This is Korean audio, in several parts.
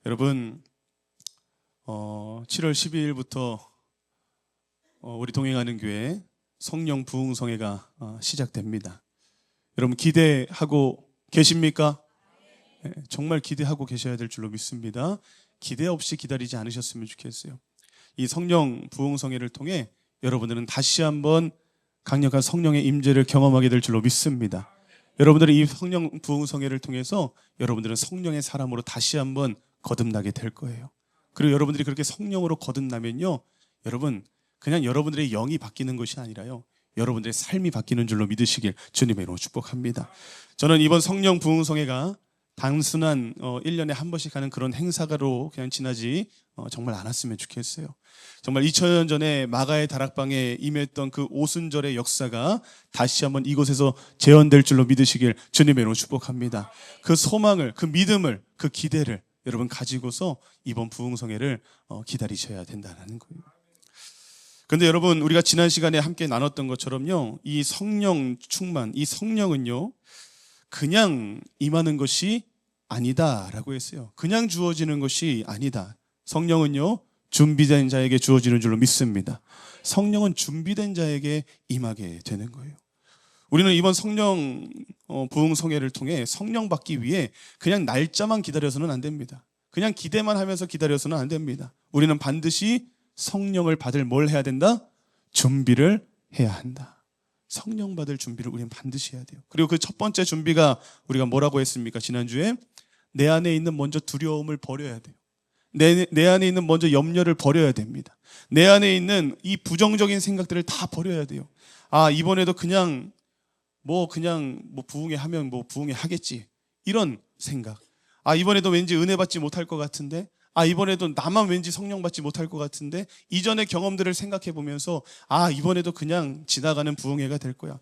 여러분 7월 12일부터 우리 동행하는 교회 성령 부흥성회가 시작됩니다. 여러분 기대하고 계십니까? 네, 정말 기대하고 계셔야 될 줄로 믿습니다. 기대 없이 기다리지 않으셨으면 좋겠어요. 이 성령 부흥성회를 통해 여러분들은 다시 한번 강력한 성령의 임재를 경험하게 될 줄로 믿습니다. 여러분들은 이 성령 부흥성회를 통해서 여러분들은 성령의 사람으로 다시 한번 거듭나게 될 거예요. 그리고 여러분들이 그렇게 성령으로 거듭나면요, 여러분 그냥 여러분들의 영이 바뀌는 것이 아니라요, 여러분들의 삶이 바뀌는 줄로 믿으시길 주님의 이름으로 축복합니다. 저는 이번 성령 부흥성회가 단순한 1년에 한 번씩 하는 그런 행사가로 그냥 지나지 정말 않았으면 좋겠어요. 정말 2000년 전에 마가의 다락방에 임했던 그 오순절의 역사가 다시 한번 이곳에서 재현될 줄로 믿으시길 주님의 이름으로 축복합니다. 그 소망을, 그 믿음을, 그 기대를 여러분 가지고서 이번 부흥성회를 기다리셔야 된다는 거예요. 그런데 여러분, 우리가 지난 시간에 함께 나눴던 것처럼요, 이 성령 충만, 이 성령은요 그냥 임하는 것이 아니다라고 했어요. 그냥 주어지는 것이 아니다. 성령은요 준비된 자에게 주어지는 줄로 믿습니다. 성령은 준비된 자에게 임하게 되는 거예요. 우리는 이번 성령 부흥성회를 통해 성령 받기 위해 그냥 날짜만 기다려서는 안 됩니다. 그냥 기대만 하면서 기다려서는 안 됩니다. 우리는 반드시 성령을 받을 뭘 해야 된다? 준비를 해야 한다. 성령 받을 준비를 우리는 반드시 해야 돼요. 그리고 그 첫 번째 준비가 우리가 뭐라고 했습니까? 지난주에 내 안에 있는 먼저 두려움을 버려야 돼요. 내 안에 있는 먼저 염려를 버려야 됩니다. 내 안에 있는 이 부정적인 생각들을 다 버려야 돼요. 이번에도 그냥 부흥회 하면 부흥회 하겠지, 이런 생각. 이번에도 왠지 은혜 받지 못할 것 같은데, 이번에도 나만 왠지 성령 받지 못할 것 같은데, 이전의 경험들을 생각해 보면서 이번에도 그냥 지나가는 부흥회가 될 거야.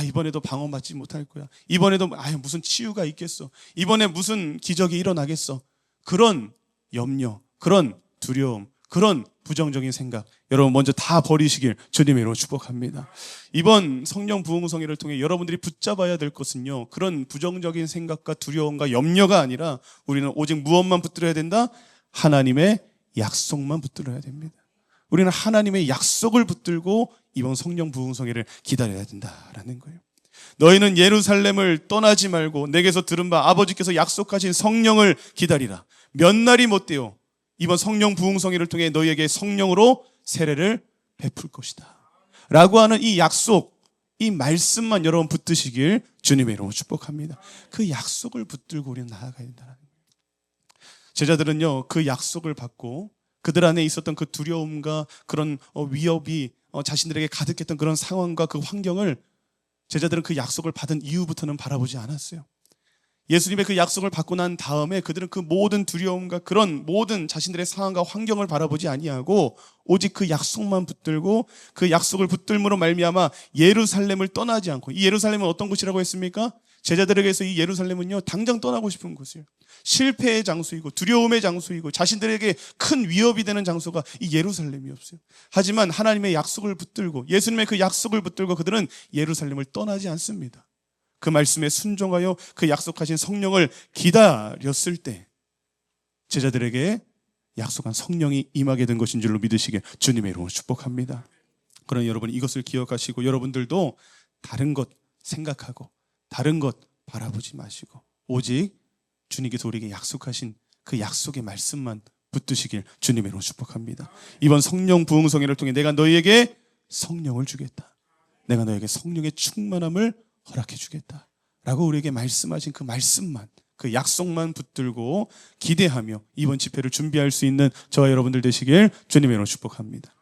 이번에도 방언 받지 못할 거야. 이번에도 무슨 치유가 있겠어. 이번에 무슨 기적이 일어나겠어. 그런 염려, 그런 두려움, 그런 부정적인 생각, 여러분 먼저 다 버리시길 주님의 이름으로 축복합니다. 이번 성령 부흥성회를 통해 여러분들이 붙잡아야 될 것은요, 그런 부정적인 생각과 두려움과 염려가 아니라 우리는 오직 무엇만 붙들어야 된다? 하나님의 약속만 붙들어야 됩니다. 우리는 하나님의 약속을 붙들고 이번 성령 부흥성회를 기다려야 된다라는 거예요. 너희는 예루살렘을 떠나지 말고 내게서 들은 바 아버지께서 약속하신 성령을 기다리라. 몇 날이 못되어 이번 성령 부흥성회를 통해 너희에게 성령으로 세례를 베풀 것이다 라고 하는 이 약속, 이 말씀만 여러분 붙드시길 주님의 이름으로 축복합니다. 그 약속을 붙들고 우리는 나아가야 된다는 거예요. 제자들은요 그 약속을 받고 그들 안에 있었던 그 두려움과 그런 위협이 자신들에게 가득했던 그런 상황과 그 환경을, 제자들은 그 약속을 받은 이후부터는 바라보지 않았어요. 예수님의 그 약속을 받고 난 다음에 그들은 그 모든 두려움과 그런 모든 자신들의 상황과 환경을 바라보지 아니하고 오직 그 약속만 붙들고 그 약속을 붙들므로 말미암아 예루살렘을 떠나지 않고, 이 예루살렘은 어떤 곳이라고 했습니까? 제자들에게서 이 예루살렘은요 당장 떠나고 싶은 곳이에요. 실패의 장소이고 두려움의 장소이고 자신들에게 큰 위협이 되는 장소가 이 예루살렘이었어요. 하지만 하나님의 약속을 붙들고 예수님의 그 약속을 붙들고 그들은 예루살렘을 떠나지 않습니다. 그 말씀에 순종하여 그 약속하신 성령을 기다렸을 때 제자들에게 약속한 성령이 임하게 된 것인 줄로 믿으시길 주님의 이름으로 축복합니다. 그러나 여러분 이것을 기억하시고 여러분들도 다른 것 생각하고 다른 것 바라보지 마시고 오직 주님께서 우리에게 약속하신 그 약속의 말씀만 붙드시길 주님의 이름으로 축복합니다. 이번 성령 부흥성회를 통해 내가 너희에게 성령을 주겠다, 내가 너희에게 성령의 충만함을 허락해 주겠다 라고 우리에게 말씀하신 그 말씀만, 그 약속만 붙들고 기대하며 이번 집회를 준비할 수 있는 저와 여러분들 되시길 주님의 이름으로 축복합니다.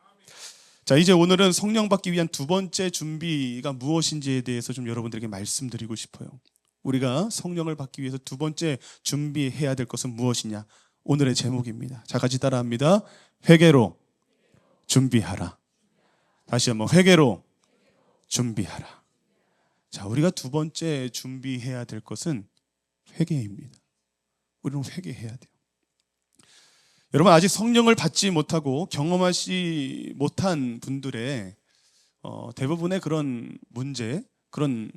자, 이제 오늘은 성령 받기 위한 두 번째 준비가 무엇인지에 대해서 좀 여러분들에게 말씀드리고 싶어요. 우리가 성령을 받기 위해서 두 번째 준비해야 될 것은 무엇이냐, 오늘의 제목입니다. 자, 같이 따라합니다. 회개로 준비하라. 다시 한번, 회개로 준비하라. 자, 우리가 두 번째 준비해야 될 것은 회개입니다. 우리는 회개해야 돼요. 여러분, 아직 성령을 받지 못하고 경험하지 못한 분들의 대부분의 그런 문제, 그런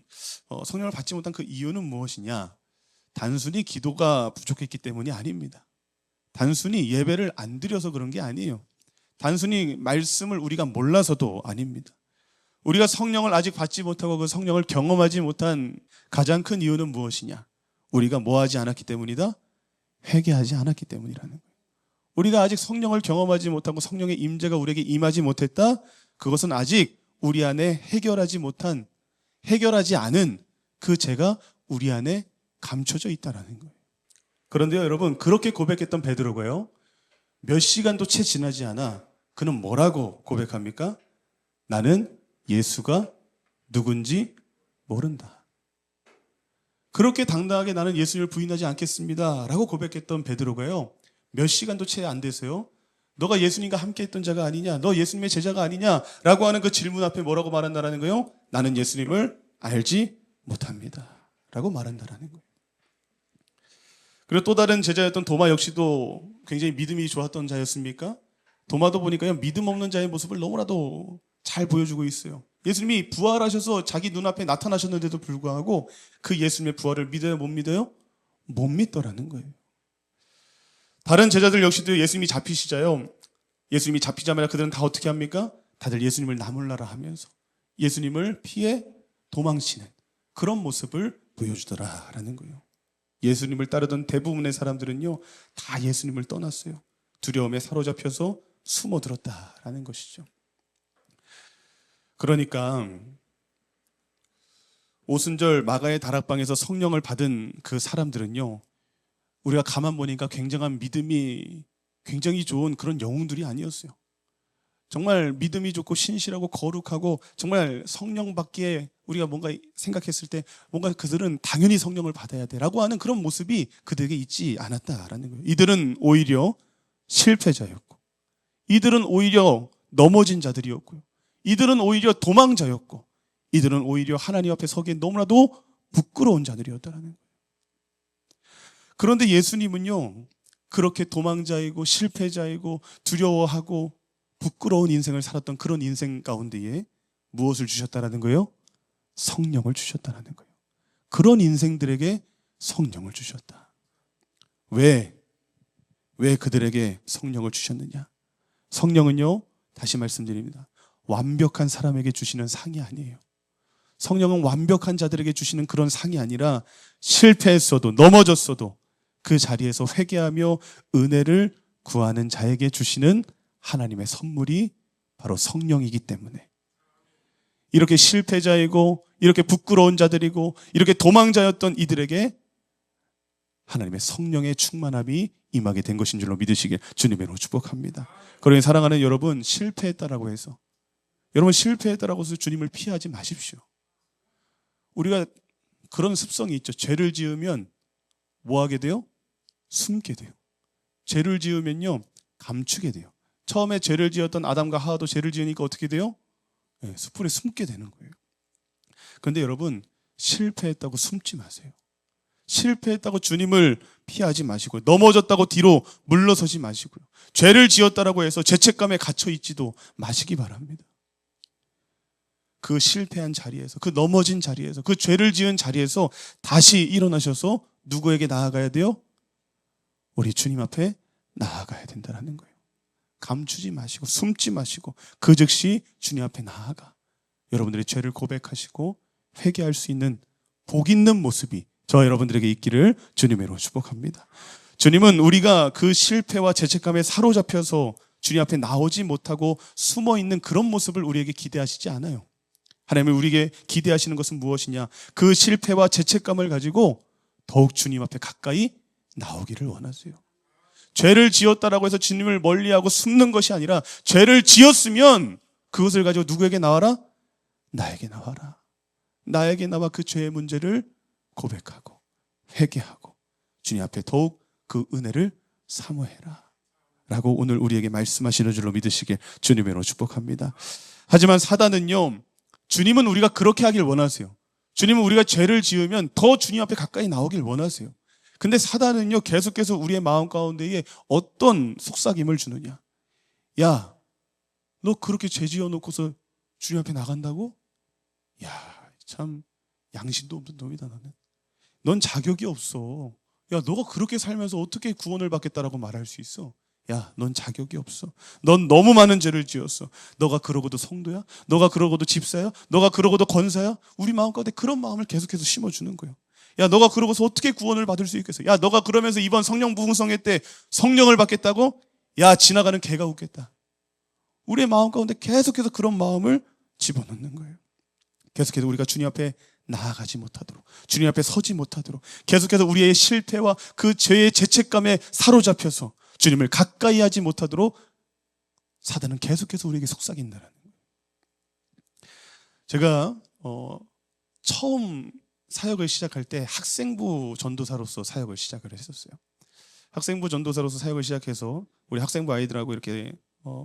성령을 받지 못한 그 이유는 무엇이냐? 단순히 기도가 부족했기 때문이 아닙니다. 단순히 예배를 안 드려서 그런 게 아니에요. 단순히 말씀을 우리가 몰라서도 아닙니다. 우리가 성령을 아직 받지 못하고 그 성령을 경험하지 못한 가장 큰 이유는 무엇이냐? 우리가 뭐 하지 않았기 때문이다? 회개하지 않았기 때문이라는 거예요. 우리가 아직 성령을 경험하지 못하고 성령의 임재가 우리에게 임하지 못했다? 그것은 아직 우리 안에 해결하지 않은 그 죄가 우리 안에 감춰져 있다는 거예요. 그런데요, 여러분, 그렇게 고백했던 베드로가요, 몇 시간도 채 지나지 않아 그는 뭐라고 고백합니까? 나는 예수가 누군지 모른다. 그렇게 당당하게 나는 예수님을 부인하지 않겠습니다 라고 고백했던 베드로가요, 몇 시간도 채 안 돼서요, 너가 예수님과 함께 했던 자가 아니냐, 너 예수님의 제자가 아니냐라고 하는 그 질문 앞에 뭐라고 말한다는 거예요? 나는 예수님을 알지 못합니다 라고 말한다는 거예요. 그리고 또 다른 제자였던 도마 역시도 굉장히 믿음이 좋았던 자였습니까? 도마도 보니까요, 믿음 없는 자의 모습을 너무나도 잘 보여주고 있어요. 예수님이 부활하셔서 자기 눈앞에 나타나셨는데도 불구하고 그 예수님의 부활을 믿어요, 못 믿어요? 못 믿더라는 거예요. 다른 제자들 역시도 예수님이 잡히시자요, 예수님이 잡히자마자 그들은 다 어떻게 합니까? 다들 예수님을 나몰라라 하면서 예수님을 피해 도망치는 그런 모습을 보여주더라라는 거예요. 예수님을 따르던 대부분의 사람들은요, 다 예수님을 떠났어요. 두려움에 사로잡혀서 숨어들었다라는 것이죠. 그러니까 오순절 마가의 다락방에서 성령을 받은 그 사람들은요, 우리가 가만 보니까 굉장한 믿음이 굉장히 좋은 그런 영웅들이 아니었어요. 정말 믿음이 좋고 신실하고 거룩하고 정말 성령 받기에 우리가 뭔가 생각했을 때 뭔가 그들은 당연히 성령을 받아야 돼라고 하는 그런 모습이 그들에게 있지 않았다라는 거예요. 이들은 오히려 실패자였고, 이들은 오히려 넘어진 자들이었고요, 이들은 오히려 도망자였고, 이들은 오히려 하나님 앞에 서기에 너무나도 부끄러운 자들이었다라는 거예요. 그런데 예수님은요, 그렇게 도망자이고 실패자이고 두려워하고 부끄러운 인생을 살았던 그런 인생 가운데에 무엇을 주셨다라는 거예요? 성령을 주셨다라는 거예요. 그런 인생들에게 성령을 주셨다. 왜 그들에게 성령을 주셨느냐? 성령은요, 다시 말씀드립니다, 완벽한 사람에게 주시는 상이 아니에요. 성령은 완벽한 자들에게 주시는 그런 상이 아니라 실패했어도 넘어졌어도 그 자리에서 회개하며 은혜를 구하는 자에게 주시는 하나님의 선물이 바로 성령이기 때문에 이렇게 실패자이고 이렇게 부끄러운 자들이고 이렇게 도망자였던 이들에게 하나님의 성령의 충만함이 임하게 된 것인 줄로 믿으시길 주님으로 축복합니다. 그러니 사랑하는 여러분, 실패했다라고 해서 주님을 피하지 마십시오. 우리가 그런 습성이 있죠. 죄를 지으면 뭐 하게 돼요? 숨게 돼요. 죄를 지으면요, 감추게 돼요. 처음에 죄를 지었던 아담과 하와도 죄를 지으니까 어떻게 돼요? 숯불에 숨게 되는 거예요. 그런데 여러분, 실패했다고 숨지 마세요. 실패했다고 주님을 피하지 마시고, 넘어졌다고 뒤로 물러서지 마시고요, 죄를 지었다라고 해서 죄책감에 갇혀 있지도 마시기 바랍니다. 그 실패한 자리에서, 그 넘어진 자리에서, 그 죄를 지은 자리에서 다시 일어나셔서 누구에게 나아가야 돼요? 우리 주님 앞에 나아가야 된다는 거예요. 감추지 마시고 숨지 마시고 그 즉시 주님 앞에 나아가 여러분들의 죄를 고백하시고 회개할 수 있는 복 있는 모습이 저와 여러분들에게 있기를 주님으로 축복합니다. 주님은 우리가 그 실패와 죄책감에 사로잡혀서 주님 앞에 나오지 못하고 숨어있는 그런 모습을 우리에게 기대하시지 않아요. 하나님이 우리에게 기대하시는 것은 무엇이냐? 그 실패와 죄책감을 가지고 더욱 주님 앞에 가까이 나오기를 원하세요. 죄를 지었다라고 해서 주님을 멀리하고 숨는 것이 아니라 죄를 지었으면 그것을 가지고 누구에게 나와라? 나에게 나와라. 나에게 나와 그 죄의 문제를 고백하고 회개하고 주님 앞에 더욱 그 은혜를 사모해라 라고 오늘 우리에게 말씀하시는 줄로 믿으시길 주님으로 축복합니다. 하지만 사단은요, 주님은 우리가 그렇게 하길 원하세요. 주님은 우리가 죄를 지으면 더 주님 앞에 가까이 나오길 원하세요. 근데 사단은요, 계속해서 우리의 마음 가운데에 어떤 속삭임을 주느냐? 야, 너 그렇게 죄 지어놓고서 주님 앞에 나간다고? 야, 참 양심도 없는 놈이다 너는. 넌 자격이 없어. 야, 너가 그렇게 살면서 어떻게 구원을 받겠다라고 말할 수 있어? 야, 넌 자격이 없어. 넌 너무 많은 죄를 지었어. 너가 그러고도 성도야? 너가 그러고도 집사야? 너가 그러고도 권사야? 우리 마음 가운데 그런 마음을 계속해서 심어주는 거예요. 야, 너가 그러고서 어떻게 구원을 받을 수 있겠어? 야, 너가 그러면서 이번 성령 부흥성회 때 성령을 받겠다고? 야, 지나가는 개가 웃겠다. 우리의 마음 가운데 계속해서 그런 마음을 집어넣는 거예요. 계속해서 우리가 주님 앞에 나아가지 못하도록, 주님 앞에 서지 못하도록, 계속해서 우리의 실패와 그 죄의 죄책감에 사로잡혀서 주님을 가까이 하지 못하도록 사단은 계속해서 우리에게 속삭인다는 거예요. 제가 처음 사역을 시작할 때 학생부 전도사로서 사역을 시작을 했었어요. 학생부 전도사로서 사역을 시작해서 우리 학생부 아이들하고 이렇게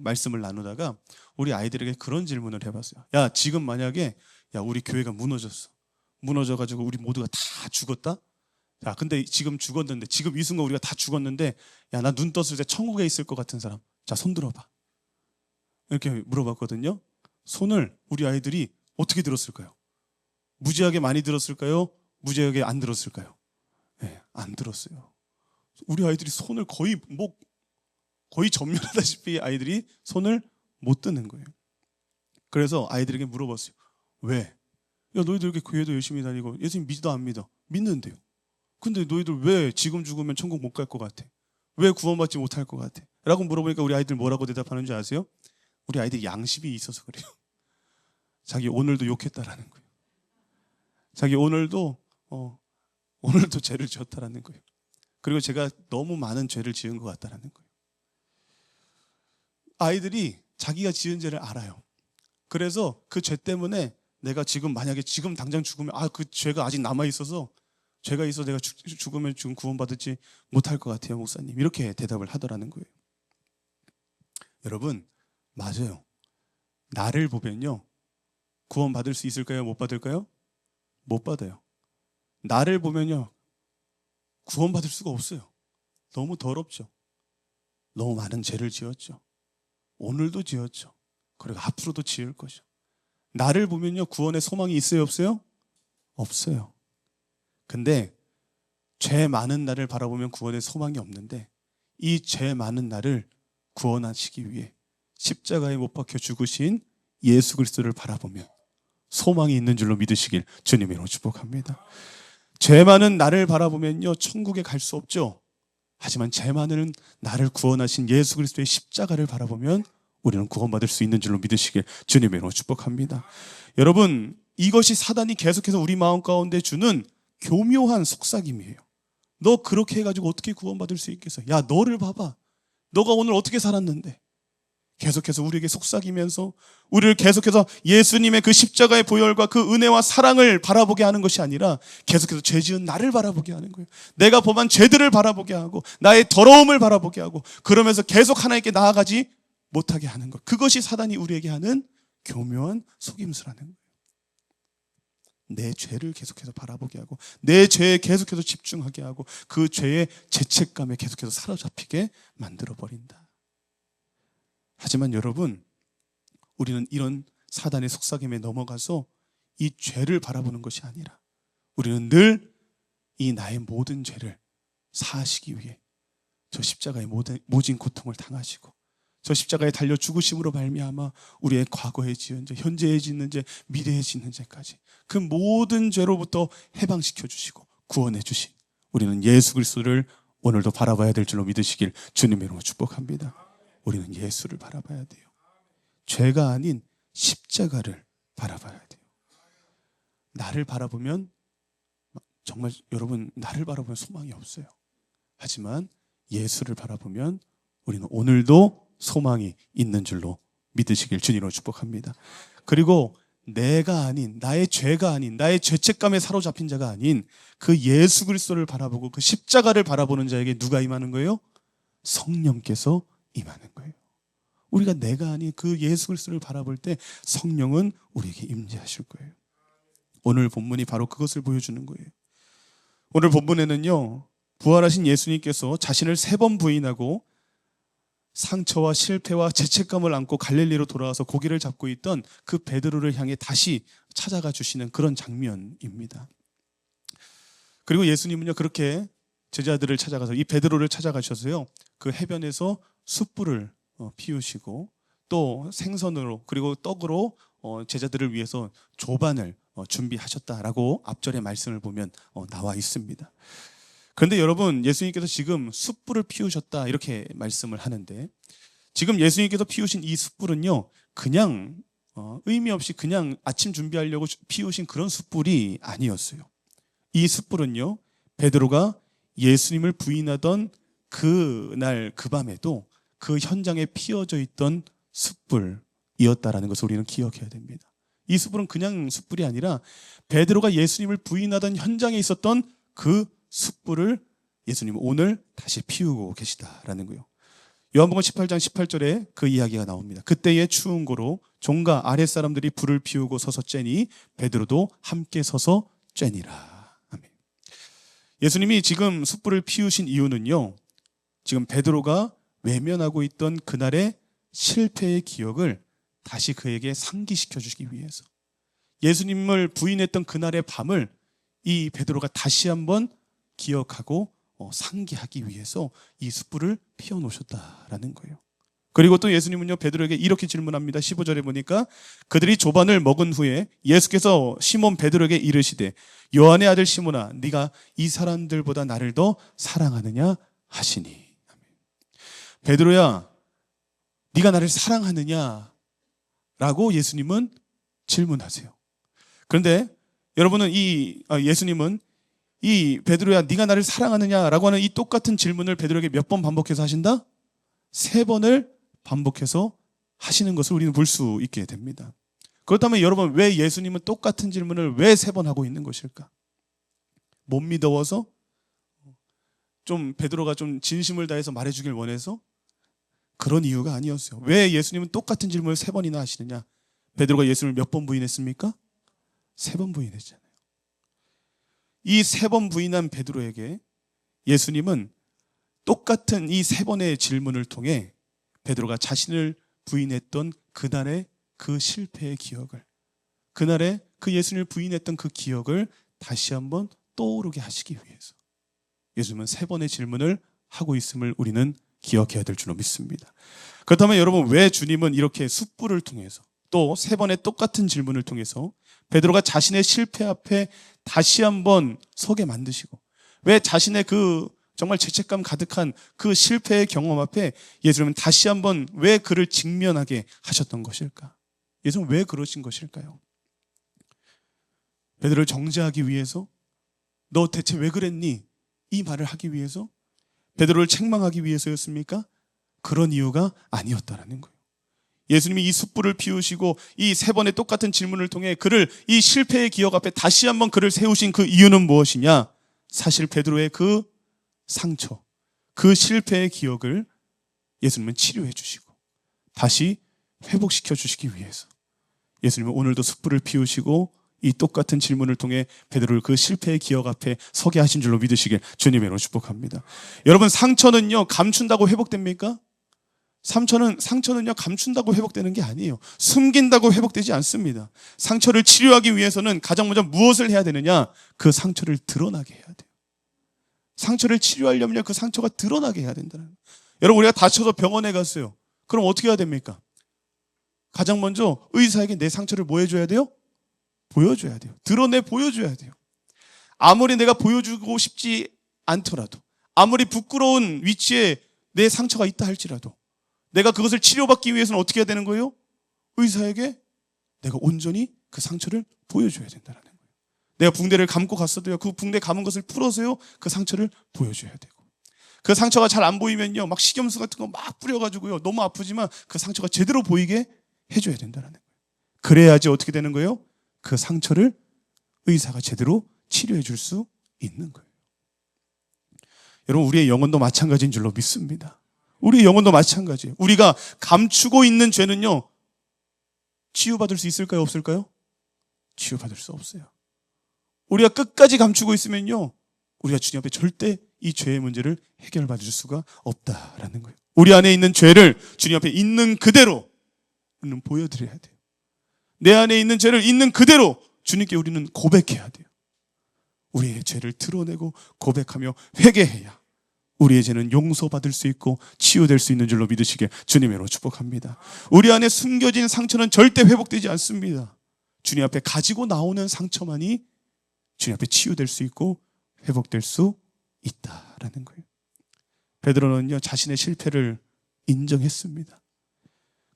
말씀을 나누다가 우리 아이들에게 그런 질문을 해봤어요. 야, 지금 만약에 우리 교회가 무너져가지고 우리 모두가 다 죽었다? 자, 근데 지금 죽었는데, 지금 이 순간 우리가 다 죽었는데, 야, 나 눈 떴을 때 천국에 있을 것 같은 사람, 자, 손 들어봐. 이렇게 물어봤거든요. 손을 우리 아이들이 어떻게 들었을까요? 무지하게 많이 들었을까요? 무지하게 안 들었을까요? 네, 안 들었어요. 우리 아이들이 손을 거의 전멸하다시피 아이들이 손을 못 드는 거예요. 그래서 아이들에게 물어봤어요. 왜? 야, 너희들 이렇게 교회도 열심히 다니고 예수님 믿어 안 믿어? 믿는데요. 근데 너희들 왜 지금 죽으면 천국 못 갈 것 같아? 왜 구원받지 못할 것 같아? 라고 물어보니까 우리 아이들 뭐라고 대답하는 줄 아세요? 우리 아이들 양심이 있어서 그래요. 자기 오늘도 욕했다라는 거예요. 자기 오늘도 죄를 지었다라는 거예요. 그리고 제가 너무 많은 죄를 지은 것 같다라는 거예요. 아이들이 자기가 지은 죄를 알아요. 그래서 그 죄 때문에 내가 만약에 지금 당장 죽으면 그 죄가 아직 남아있어서 죄가 있어 내가 죽으면 지금 구원받지 못할 것 같아요, 목사님. 이렇게 대답을 하더라는 거예요. 여러분, 맞아요. 나를 보면요, 구원받을 수 있을까요? 못 받을까요? 못 받아요. 나를 보면요, 구원받을 수가 없어요. 너무 더럽죠. 너무 많은 죄를 지었죠. 오늘도 지었죠. 그리고 앞으로도 지을 거죠. 나를 보면요, 구원의 소망이 있어요, 없어요? 없어요. 근데 죄 많은 나를 바라보면 구원의 소망이 없는데, 이 죄 많은 나를 구원하시기 위해 십자가에 못 박혀 죽으신 예수 그리스도를 바라보면 소망이 있는 줄로 믿으시길 주님으로 축복합니다. 죄 많은 나를 바라보면요, 천국에 갈 수 없죠. 하지만 죄 많은 나를 구원하신 예수 그리스도의 십자가를 바라보면 우리는 구원받을 수 있는 줄로 믿으시길 주님으로 축복합니다. 여러분, 이것이 사단이 계속해서 우리 마음 가운데 주는 교묘한 속삭임이에요. 너 그렇게 해가지고 어떻게 구원받을 수 있겠어? 야, 너를 봐봐. 너가 오늘 어떻게 살았는데? 계속해서 우리에게 속삭이면서 우리를 계속해서 예수님의 그 십자가의 보혈과 그 은혜와 사랑을 바라보게 하는 것이 아니라 계속해서 죄 지은 나를 바라보게 하는 거예요. 내가 범한 죄들을 바라보게 하고 나의 더러움을 바라보게 하고, 그러면서 계속 하나님께 나아가지 못하게 하는 것. 그것이 사단이 우리에게 하는 교묘한 속임수라는 거예요. 내 죄를 계속해서 바라보게 하고 내 죄에 계속해서 집중하게 하고 그 죄의 죄책감에 계속해서 사로잡히게 만들어버린다. 하지만 여러분, 우리는 이런 사단의 속삭임에 넘어가서 이 죄를 바라보는 것이 아니라 우리는 늘 이 나의 모든 죄를 사하시기 위해 저 십자가의 모진 고통을 당하시고 저 십자가에 달려 죽으심으로 말미암아 우리의 과거에 지은 죄, 현재에 짓는 죄, 미래에 짓는 죄까지 그 모든 죄로부터 해방시켜 주시고 구원해 주신 우리는 예수 그리스도를 오늘도 바라봐야 될 줄로 믿으시길 주님의 이름으로 축복합니다. 우리는 예수를 바라봐야 돼요. 죄가 아닌 십자가를 바라봐야 돼요. 나를 바라보면 정말 여러분, 나를 바라보면 소망이 없어요. 하지만 예수를 바라보면 우리는 오늘도 소망이 있는 줄로 믿으시길 주님으로 축복합니다. 그리고 내가 아닌, 나의 죄가 아닌, 나의 죄책감에 사로잡힌 자가 아닌 그 예수 그리스도를 바라보고 그 십자가를 바라보는 자에게 누가 임하는 거예요? 성령께서 임하는 거예요. 우리가 내가 아닌 그 예수 그리스도를 바라볼 때 성령은 우리에게 임재하실 거예요. 오늘 본문이 바로 그것을 보여주는 거예요. 오늘 본문에는요, 부활하신 예수님께서 자신을 3번 부인하고 상처와 실패와 죄책감을 안고 갈릴리로 돌아와서 고기를 잡고 있던 그 베드로를 향해 다시 찾아가 주시는 그런 장면입니다. 그리고 예수님은요, 그렇게 제자들을 찾아가서 이 베드로를 찾아가셔서요, 그 해변에서 숯불을 피우시고 또 생선으로 그리고 떡으로 제자들을 위해서 조반을 준비하셨다라고 앞절의 말씀을 보면 나와 있습니다. 그런데 여러분, 예수님께서 지금 숯불을 피우셨다 이렇게 말씀을 하는데, 지금 예수님께서 피우신 이 숯불은요, 그냥 의미 없이 그냥 아침 준비하려고 피우신 그런 숯불이 아니었어요. 이 숯불은요, 베드로가 예수님을 부인하던 그날 그 밤에도 그 현장에 피어져 있던 숯불이었다라는 것을 우리는 기억해야 됩니다. 이 숯불은 그냥 숯불이 아니라 베드로가 예수님을 부인하던 현장에 있었던 그 숯불을 예수님은 오늘 다시 피우고 계시다라는 거예요. 요한복음 18장 18절에 그 이야기가 나옵니다. 그때의 추운 고로 종과 아랫사람들이 불을 피우고 서서 쬐니 베드로도 함께 서서 쬐니라. 아멘. 예수님이 지금 숯불을 피우신 이유는요, 지금 베드로가 외면하고 있던 그날의 실패의 기억을 다시 그에게 상기시켜 주시기 위해서, 예수님을 부인했던 그날의 밤을 이 베드로가 다시 한번 기억하고 상기하기 위해서 이 숯불을 피워놓으셨다라는 거예요. 그리고 또 예수님은요, 베드로에게 이렇게 질문합니다. 15절에 보니까 그들이 조반을 먹은 후에 예수께서 시몬 베드로에게 이르시되 요한의 아들 시몬아, 네가 이 사람들보다 나를 더 사랑하느냐 하시니. 베드로야, 네가 나를 사랑하느냐 라고 예수님은 질문하세요. 그런데 여러분은 예수님은 이 베드로야, 네가 나를 사랑하느냐라고 하는 이 똑같은 질문을 베드로에게 몇 번 반복해서 하신다? 3번을 반복해서 하시는 것을 우리는 볼 수 있게 됩니다. 그렇다면 여러분, 왜 예수님은 똑같은 질문을 왜 3번 하고 있는 것일까? 못 믿어서? 좀 베드로가 좀 진심을 다해서 말해주길 원해서? 그런 이유가 아니었어요. 왜 예수님은 똑같은 질문을 3번이나 하시느냐? 베드로가 예수님을 몇 번 부인했습니까? 3번 부인했잖아요. 이 3번 부인한 베드로에게 예수님은 똑같은 이 3번의 질문을 통해 베드로가 자신을 부인했던 그날의 그 실패의 기억을, 그날의 그 예수님을 부인했던 그 기억을 다시 한번 떠오르게 하시기 위해서 예수님은 3번의 질문을 하고 있음을 우리는 기억해야 될 줄로 믿습니다. 그렇다면 여러분, 왜 주님은 이렇게 숯불을 통해서 또 3번의 똑같은 질문을 통해서 베드로가 자신의 실패 앞에 다시 한번 서게 만드시고, 왜 자신의 그 정말 죄책감 가득한 그 실패의 경험 앞에 예수님은 다시 한번 왜 그를 직면하게 하셨던 것일까? 예수님은 왜 그러신 것일까요? 베드로를 정죄하기 위해서? 너 대체 왜 그랬니? 이 말을 하기 위해서? 베드로를 책망하기 위해서였습니까? 그런 이유가 아니었다라는 거예요. 예수님이 이 숯불을 피우시고 이 3번의 똑같은 질문을 통해 그를 이 실패의 기억 앞에 다시 한번 그를 세우신 그 이유는 무엇이냐? 사실 베드로의 그 상처, 그 실패의 기억을 예수님은 치료해 주시고 다시 회복시켜 주시기 위해서 예수님은 오늘도 숯불을 피우시고 이 똑같은 질문을 통해 베드로를 그 실패의 기억 앞에 서게 하신 줄로 믿으시길 주님의 이름으로 축복합니다. 여러분, 상처는요, 감춘다고 회복됩니까? 상처는요, 감춘다고 회복되는 게 아니에요. 숨긴다고 회복되지 않습니다. 상처를 치료하기 위해서는 가장 먼저 무엇을 해야 되느냐? 그 상처를 드러나게 해야 돼요. 상처를 치료하려면 그 상처가 드러나게 해야 된다는 거예요. 여러분, 우리가 다쳐서 병원에 갔어요. 그럼 어떻게 해야 됩니까? 가장 먼저 의사에게 내 상처를 뭐 해줘야 돼요? 보여줘야 돼요. 드러내 보여줘야 돼요. 아무리 내가 보여주고 싶지 않더라도, 아무리 부끄러운 위치에 내 상처가 있다 할지라도 내가 그것을 치료받기 위해서는 어떻게 해야 되는 거예요? 의사에게 내가 온전히 그 상처를 보여줘야 된다는 거예요. 내가 붕대를 감고 갔어도요, 그 붕대 감은 것을 풀어서요, 그 상처를 보여줘야 되고, 그 상처가 잘 안 보이면요, 막 식염수 같은 거 막 뿌려가지고요, 너무 아프지만 그 상처가 제대로 보이게 해줘야 된다는 거예요. 그래야지 어떻게 되는 거예요? 그 상처를 의사가 제대로 치료해 줄 수 있는 거예요. 여러분, 우리의 영혼도 마찬가지인 줄로 믿습니다. 우리의 영혼도 마찬가지예요. 우리가 감추고 있는 죄는요, 치유받을 수 있을까요? 없을까요? 치유받을 수 없어요. 우리가 끝까지 감추고 있으면요, 우리가 주님 앞에 절대 이 죄의 문제를 해결받을 수가 없다라는 거예요. 우리 안에 있는 죄를 주님 앞에 있는 그대로 우리는 보여드려야 돼요. 내 안에 있는 죄를 있는 그대로 주님께 우리는 고백해야 돼요. 우리의 죄를 드러내고 고백하며 회개해야 우리의 죄는 용서받을 수 있고 치유될 수 있는 줄로 믿으시길 주님으로 축복합니다. 우리 안에 숨겨진 상처는 절대 회복되지 않습니다. 주님 앞에 가지고 나오는 상처만이 주님 앞에 치유될 수 있고 회복될 수 있다라는 거예요. 베드로는요, 자신의 실패를 인정했습니다.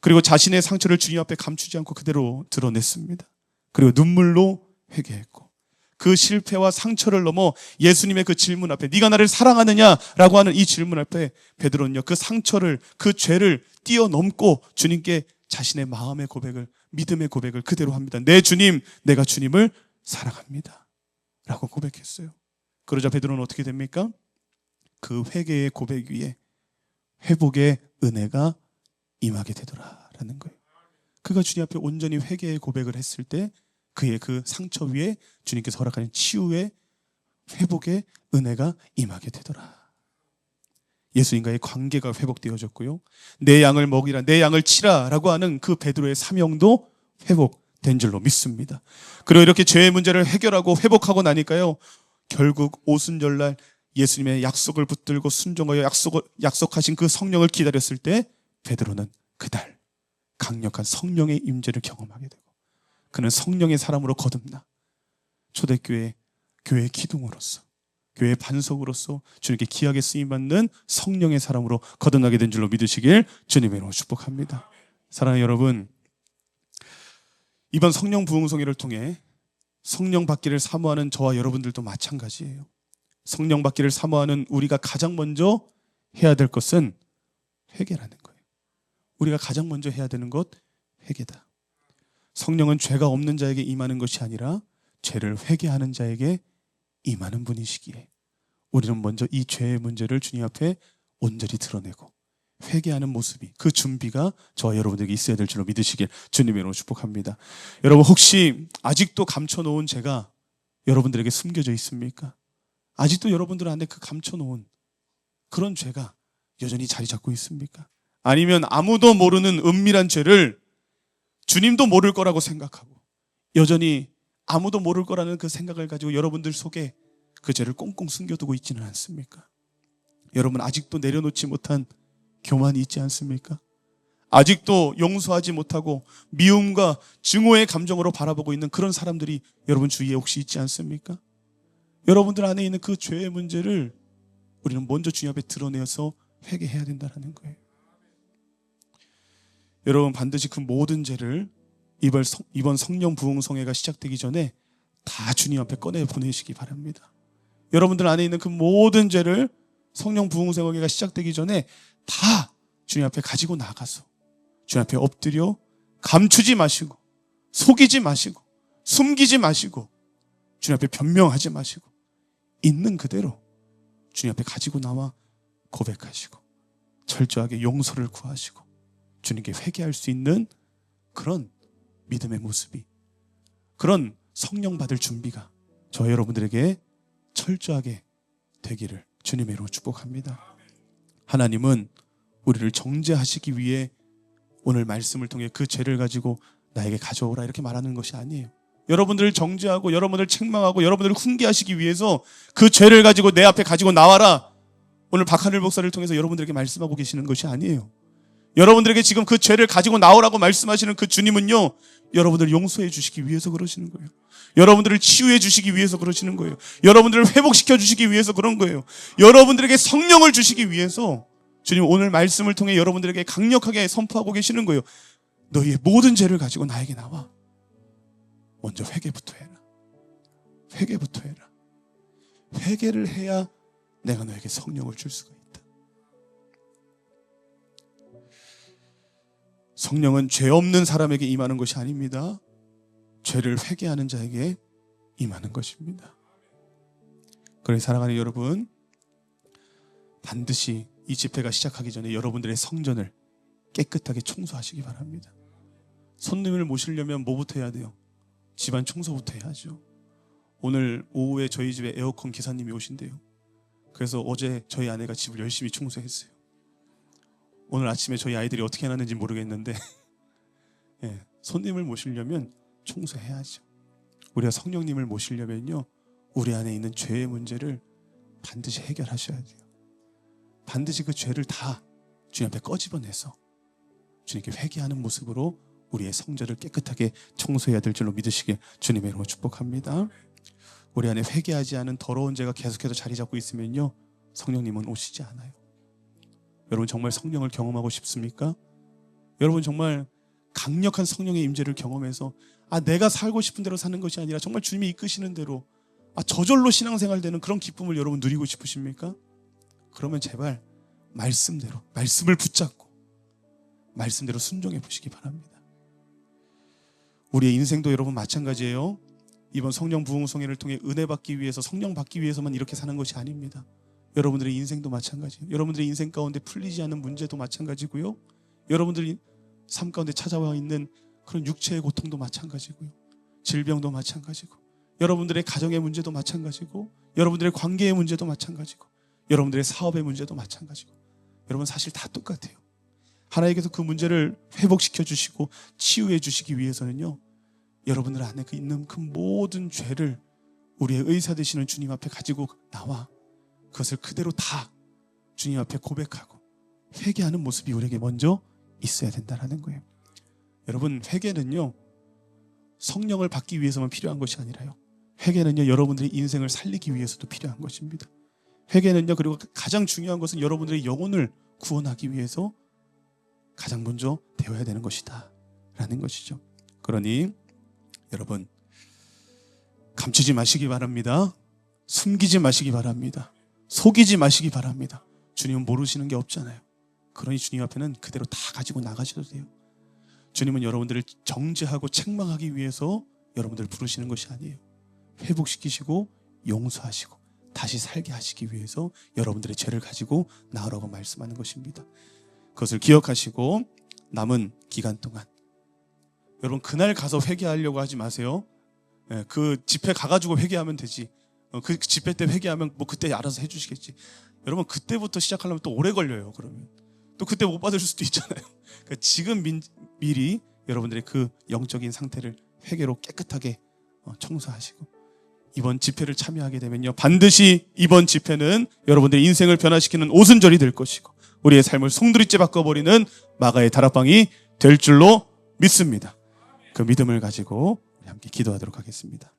그리고 자신의 상처를 주님 앞에 감추지 않고 그대로 드러냈습니다. 그리고 눈물로 회개했고, 그 실패와 상처를 넘어 예수님의 그 질문 앞에, 네가 나를 사랑하느냐라고 하는 이 질문 앞에 베드로는요, 그 상처를, 그 죄를 뛰어넘고 주님께 자신의 마음의 고백을, 믿음의 고백을 그대로 합니다. 내 주님, 내가 주님을 사랑합니다 라고 고백했어요. 그러자 베드로는 어떻게 됩니까? 그 회개의 고백 위에 회복의 은혜가 임하게 되더라라는 거예요. 그가 주님 앞에 온전히 회개의 고백을 했을 때 그의 그 상처 위에 주님께서 허락하는 치유의 회복의 은혜가 임하게 되더라. 예수님과의 관계가 회복되어졌고요, 내 양을 먹이라, 내 양을 치라 라고 하는 그 베드로의 사명도 회복된 줄로 믿습니다. 그리고 이렇게 죄의 문제를 해결하고 회복하고 나니까요, 결국 오순절날 예수님의 약속을 붙들고 순종하여 약속하신 그 성령을 기다렸을 때 베드로는 그날 강력한 성령의 임재를 경험하게 되고, 그는 성령의 사람으로 거듭나 초대교회 교회의 기둥으로서, 교회의 반석으로서 주님께 귀하게 쓰임받는 성령의 사람으로 거듭나게 된 줄로 믿으시길 주님의 이름으로 축복합니다. 사랑하는 여러분, 이번 성령 부흥성회를 통해 성령 받기를 사모하는 저와 여러분들도 마찬가지예요. 성령 받기를 사모하는 우리가 가장 먼저 해야 될 것은 회개라는 거예요. 우리가 가장 먼저 해야 되는 것, 회개다. 성령은 죄가 없는 자에게 임하는 것이 아니라 죄를 회개하는 자에게 임하는 분이시기에 우리는 먼저 이 죄의 문제를 주님 앞에 온전히 드러내고 회개하는 모습이, 그 준비가 저와 여러분들에게 있어야 될 줄로 믿으시길 주님의 이름으로 축복합니다. 여러분, 혹시 아직도 감춰놓은 죄가 여러분들에게 숨겨져 있습니까? 아직도 여러분들 안에 그 감춰놓은 그런 죄가 여전히 자리 잡고 있습니까? 아니면 아무도 모르는 은밀한 죄를 주님도 모를 거라고 생각하고 여전히 아무도 모를 거라는 그 생각을 가지고 여러분들 속에 그 죄를 꽁꽁 숨겨두고 있지는 않습니까? 여러분, 아직도 내려놓지 못한 교만이 있지 않습니까? 아직도 용서하지 못하고 미움과 증오의 감정으로 바라보고 있는 그런 사람들이 여러분 주위에 혹시 있지 않습니까? 여러분들 안에 있는 그 죄의 문제를 우리는 먼저 주님 앞에 드러내서 회개해야 된다는 거예요. 여러분, 반드시 그 모든 죄를 이번 성령 부흥성회가 시작되기 전에 다 주님 앞에 꺼내 보내시기 바랍니다. 여러분들 안에 있는 그 모든 죄를 성령 부흥성회가 시작되기 전에 다 주님 앞에 가지고 나가서 주님 앞에 엎드려 감추지 마시고 속이지 마시고 숨기지 마시고 주님 앞에 변명하지 마시고 있는 그대로 주님 앞에 가지고 나와 고백하시고 철저하게 용서를 구하시고 주님께 회개할 수 있는 그런 믿음의 모습이, 그런 성령 받을 준비가 저 여러분들에게 철저하게 되기를 주님의 이름으로 축복합니다. 하나님은 우리를 정죄하시기 위해 오늘 말씀을 통해 그 죄를 가지고 나에게 가져오라 이렇게 말하는 것이 아니에요. 여러분들을 정죄하고 여러분들을 책망하고 여러분들을 훈계하시기 위해서 그 죄를 가지고 내 앞에 가지고 나와라, 오늘 박하늘 목사를 통해서 여러분들에게 말씀하고 계시는 것이 아니에요. 여러분들에게 지금 그 죄를 가지고 나오라고 말씀하시는 그 주님은요, 여러분들을 용서해 주시기 위해서 그러시는 거예요. 여러분들을 치유해 주시기 위해서 그러시는 거예요. 여러분들을 회복시켜 주시기 위해서 그런 거예요. 여러분들에게 성령을 주시기 위해서 주님 오늘 말씀을 통해 여러분들에게 강력하게 선포하고 계시는 거예요. 너희의 모든 죄를 가지고 나에게 나와. 먼저 회개부터 해라. 회개부터 해라. 회개를 해야 내가 너에게 성령을 줄 수가 있다. 성령은 죄 없는 사람에게 임하는 것이 아닙니다. 죄를 회개하는 자에게 임하는 것입니다. 그래서 사랑하는 여러분, 반드시 이 집회가 시작하기 전에 여러분들의 성전을 깨끗하게 청소하시기 바랍니다. 손님을 모시려면 뭐부터 해야 돼요? 집안 청소부터 해야죠. 오늘 오후에 저희 집에 에어컨 기사님이 오신대요. 그래서 어제 저희 아내가 집을 열심히 청소했어요. 오늘 아침에 저희 아이들이 어떻게 해놨는지 모르겠는데 손님을 모시려면 청소해야죠. 우리가 성령님을 모시려면요, 우리 안에 있는 죄의 문제를 반드시 해결하셔야 돼요. 반드시 그 죄를 다 주님 앞에 꺼집어내서 주님께 회개하는 모습으로 우리의 성전을 깨끗하게 청소해야 될 줄로 믿으시길 주님의 이름으로 축복합니다. 우리 안에 회개하지 않은 더러운 죄가 계속해서 자리 잡고 있으면요, 성령님은 오시지 않아요. 여러분 정말 성령을 경험하고 싶습니까? 여러분 정말 강력한 성령의 임재를 경험해서 내가 살고 싶은 대로 사는 것이 아니라 정말 주님이 이끄시는 대로 저절로 신앙생활 되는 그런 기쁨을 여러분 누리고 싶으십니까? 그러면 제발 말씀대로, 말씀을 붙잡고 말씀대로 순종해 보시기 바랍니다. 우리의 인생도 여러분 마찬가지예요. 이번 성령 부흥성회를 통해 은혜 받기 위해서, 성령 받기 위해서만 이렇게 사는 것이 아닙니다. 여러분들의 인생도 마찬가지예요. 여러분들의 인생 가운데 풀리지 않는 문제도 마찬가지고요, 여러분들이 삶 가운데 찾아와 있는 그런 육체의 고통도 마찬가지고요, 질병도 마찬가지고, 여러분들의 가정의 문제도 마찬가지고, 여러분들의 관계의 문제도 마찬가지고, 여러분들의 사업의 문제도 마찬가지고, 여러분 사실 다 똑같아요. 하나님께서 그 문제를 회복시켜 주시고 치유해 주시기 위해서는요, 여러분들 안에 있는 그 모든 죄를 우리의 의사 되시는 주님 앞에 가지고 나와 그것을 그대로 다 주님 앞에 고백하고 회개하는 모습이 우리에게 먼저 있어야 된다는 거예요. 여러분 회개는요, 성령을 받기 위해서만 필요한 것이 아니라요, 회개는요 여러분들의 인생을 살리기 위해서도 필요한 것입니다. 회개는요, 그리고 가장 중요한 것은 여러분들의 영혼을 구원하기 위해서 가장 먼저 되어야 되는 것이다 라는 것이죠. 그러니 여러분 감추지 마시기 바랍니다. 숨기지 마시기 바랍니다. 속이지 마시기 바랍니다. 주님은 모르시는 게 없잖아요. 그러니 주님 앞에는 그대로 다 가지고 나가셔도 돼요. 주님은 여러분들을 정죄하고 책망하기 위해서 여러분들을 부르시는 것이 아니에요. 회복시키시고 용서하시고 다시 살게 하시기 위해서 여러분들의 죄를 가지고 나오라고 말씀하는 것입니다. 그것을 기억하시고 남은 기간 동안 여러분 그날 가서 회개하려고 하지 마세요. 그 집회 가가지고 회개하면 되지. 그 집회 때 회개하면 뭐 그때 알아서 해주시겠지. 여러분 그때부터 시작하려면 또 오래 걸려요. 그러면 또 그때 못 받을 수도 있잖아요. 그러니까 지금 미리 여러분들의 그 영적인 상태를 회개로 깨끗하게 청소하시고 이번 집회를 참여하게 되면요, 반드시 이번 집회는 여러분들의 인생을 변화시키는 오순절이 될 것이고 우리의 삶을 송두리째 바꿔버리는 마가의 다락방이 될 줄로 믿습니다. 그 믿음을 가지고 우리 함께 기도하도록 하겠습니다.